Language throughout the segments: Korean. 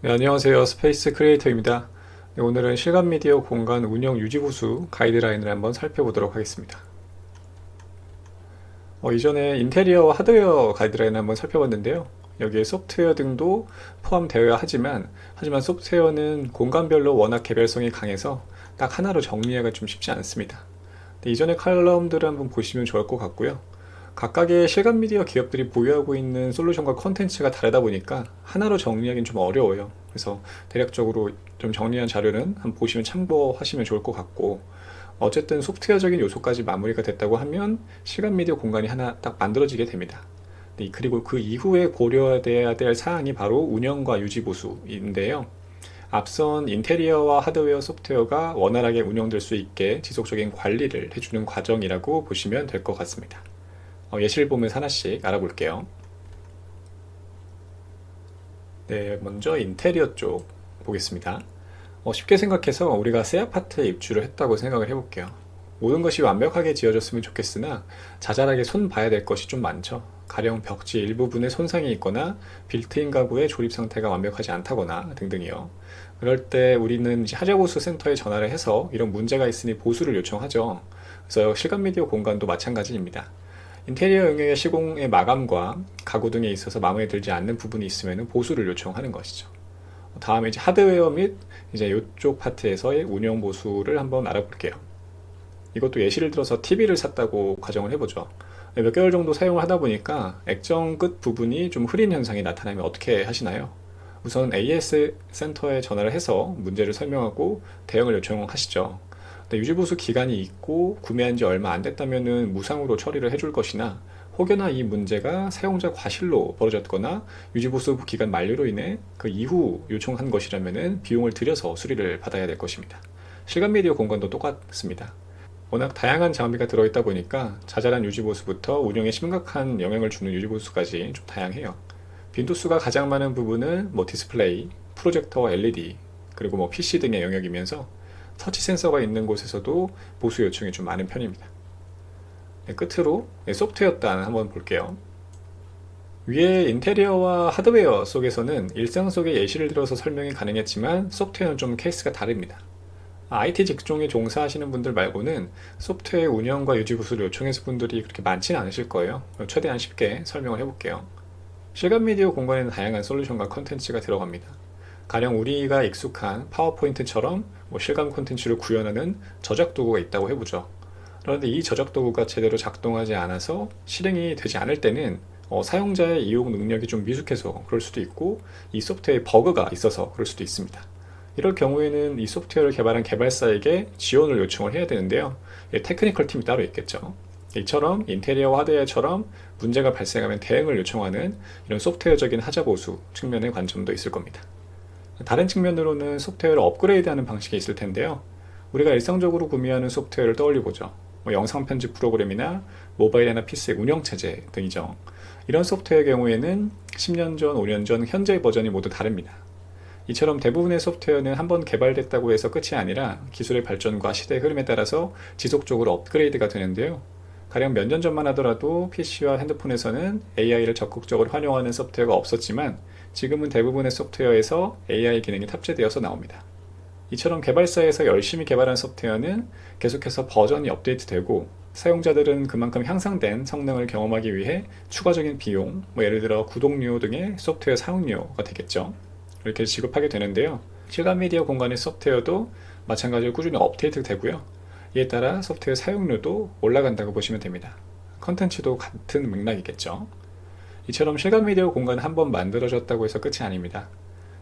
네, 안녕하세요. 스페이스 크리에이터입니다. 네, 오늘은 실감 미디어 공간 운영 유지 보수 가이드라인을 한번 살펴보도록 하겠습니다. 이전에 인테리어와 하드웨어 가이드라인을 한번 살펴봤는데요. 여기에 소프트웨어 등도 포함되어야 하지만 소프트웨어는 공간별로 워낙 개별성이 강해서 딱 하나로 정리하기가 좀 쉽지 않습니다. 네, 이전의 칼럼들을 한번 보시면 좋을 것 같고요. 각각의 실감 미디어 기업들이 보유하고 있는 솔루션과 콘텐츠가 다르다 보니까 하나로 정리하기는 좀 어려워요. 그래서 대략적으로 좀 정리한 자료는 한번 보시면 참고하시면 좋을 것 같고, 어쨌든 소프트웨어적인 요소까지 마무리가 됐다고 하면 실감 미디어 공간이 하나 딱 만들어지게 됩니다. 네, 그리고 그 이후에 고려해야 될 사항이 바로 운영과 유지 보수인데요. 앞선 인테리어와 하드웨어 소프트웨어가 원활하게 운영될 수 있게 지속적인 관리를 해주는 과정이라고 보시면 될 것 같습니다. 예시를 보면서 하나씩 알아볼게요. 네, 먼저 인테리어 쪽 보겠습니다. 쉽게 생각해서 우리가 새 아파트에 입주를 했다고 생각을 해볼게요. 모든 것이 완벽하게 지어졌으면 좋겠으나 자잘하게 손 봐야 될 것이 좀 많죠. 가령 벽지 일부분에 손상이 있거나 빌트인 가구의 조립 상태가 완벽하지 않다거나 등등이요. 그럴 때 우리는 이제 하자보수 센터에 전화를 해서 이런 문제가 있으니 보수를 요청하죠. 그래서 실감 미디어 공간도 마찬가지입니다. 인테리어 영역의 시공의 마감과 가구 등에 있어서 마음에 들지 않는 부분이 있으면 보수를 요청하는 것이죠. 다음에 이제 하드웨어 및 이제 이쪽 파트에서의 운영 보수를 한번 알아볼게요. 이것도 예시를 들어서 TV를 샀다고 가정을 해보죠. 몇 개월 정도 사용을 하다 보니까 액정 끝 부분이 좀 흐린 현상이 나타나면 어떻게 하시나요? 우선 AS 센터에 전화를 해서 문제를 설명하고 대응을 요청하시죠. 유지보수 기간이 있고 구매한 지 얼마 안 됐다면 무상으로 처리를 해줄 것이나, 혹여나 이 문제가 사용자 과실로 벌어졌거나 유지보수 기간 만료로 인해 그 이후 요청한 것이라면 비용을 들여서 수리를 받아야 될 것입니다. 실감 미디어 공간도 똑같습니다. 워낙 다양한 장비가 들어있다 보니까 자잘한 유지보수부터 운영에 심각한 영향을 주는 유지보수까지 좀 다양해요. 빈도수가 가장 많은 부분은 디스플레이, 프로젝터와 LED, 그리고 PC 등의 영역이면서 터치 센서가 있는 곳에서도 보수 요청이 좀 많은 편입니다. 네, 끝으로 소프트웨어 단 한번 볼게요. 위에 인테리어와 하드웨어 속에서는 일상 속의 예시를 들어서 설명이 가능했지만 소프트웨어는 좀 케이스가 다릅니다. IT 직종에 종사하시는 분들 말고는 소프트웨어 운영과 유지 보수를 요청해서 분들이 그렇게 많지는 않으실 거예요. 최대한 쉽게 설명을 해볼게요. 실감 미디어 공간에는 다양한 솔루션과 컨텐츠가 들어갑니다. 가령 우리가 익숙한 파워포인트처럼 실감 콘텐츠를 구현하는 저작 도구가 있다고 해보죠. 그런데 이 저작 도구가 제대로 작동하지 않아서 실행이 되지 않을 때는 사용자의 이용 능력이 좀 미숙해서 그럴 수도 있고, 이 소프트웨어에 버그가 있어서 그럴 수도 있습니다. 이럴 경우에는 이 소프트웨어를 개발한 개발사에게 지원을 요청을 해야 되는데요. 테크니컬 팀이 따로 있겠죠. 이처럼 인테리어와 하드웨어처럼 문제가 발생하면 대응을 요청하는 이런 소프트웨어적인 하자보수 측면의 관점도 있을 겁니다. 다른 측면으로는 소프트웨어를 업그레이드하는 방식이 있을 텐데요. 우리가 일상적으로 구매하는 소프트웨어를 떠올려보죠. 영상 편집 프로그램이나 모바일이나 PC의 운영체제 등이죠. 이런 소프트웨어의 경우에는 10년 전, 5년 전, 현재의 버전이 모두 다릅니다. 이처럼 대부분의 소프트웨어는 한번 개발됐다고 해서 끝이 아니라 기술의 발전과 시대의 흐름에 따라서 지속적으로 업그레이드가 되는데요. 가령 몇 년 전만 하더라도 PC와 핸드폰에서는 AI를 적극적으로 활용하는 소프트웨어가 없었지만 지금은 대부분의 소프트웨어에서 AI 기능이 탑재되어서 나옵니다. 이처럼 개발사에서 열심히 개발한 소프트웨어는 계속해서 버전이 업데이트되고, 사용자들은 그만큼 향상된 성능을 경험하기 위해 추가적인 비용, 예를 들어 구독료 등의 소프트웨어 사용료가 되겠죠. 이렇게 지급하게 되는데요. 실감 미디어 공간의 소프트웨어도 마찬가지로 꾸준히 업데이트 되고요. 이에 따라 소프트웨어 사용료도 올라간다고 보시면 됩니다. 컨텐츠도 같은 맥락이겠죠. 이처럼 실감 미디어 공간은 한번 만들어졌다고 해서 끝이 아닙니다.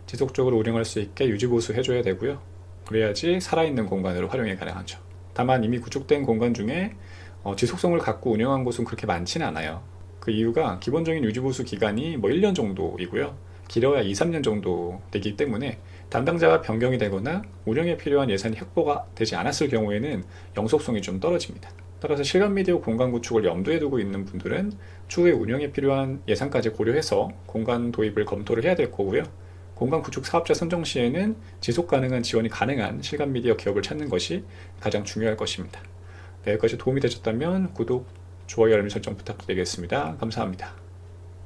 지속적으로 운영할 수 있게 유지보수 해줘야 되고요. 그래야지 살아있는 공간으로 활용이 가능하죠. 다만 이미 구축된 공간 중에 지속성을 갖고 운영한 곳은 그렇게 많지는 않아요. 그 이유가 기본적인 유지보수 기간이 1년 정도이고요. 길어야 2, 3년 정도 되기 때문에 담당자가 변경이 되거나 운영에 필요한 예산이 확보가 되지 않았을 경우에는 영속성이 좀 떨어집니다. 따라서 실감 미디어 공간 구축을 염두에 두고 있는 분들은 추후에 운영에 필요한 예산까지 고려해서 공간 도입을 검토를 해야 될 거고요. 공간 구축 사업자 선정 시에는 지속 가능한 지원이 가능한 실감 미디어 기업을 찾는 것이 가장 중요할 것입니다. 네, 여기까지 도움이 되셨다면 구독, 좋아요, 알림 설정 부탁드리겠습니다. 감사합니다.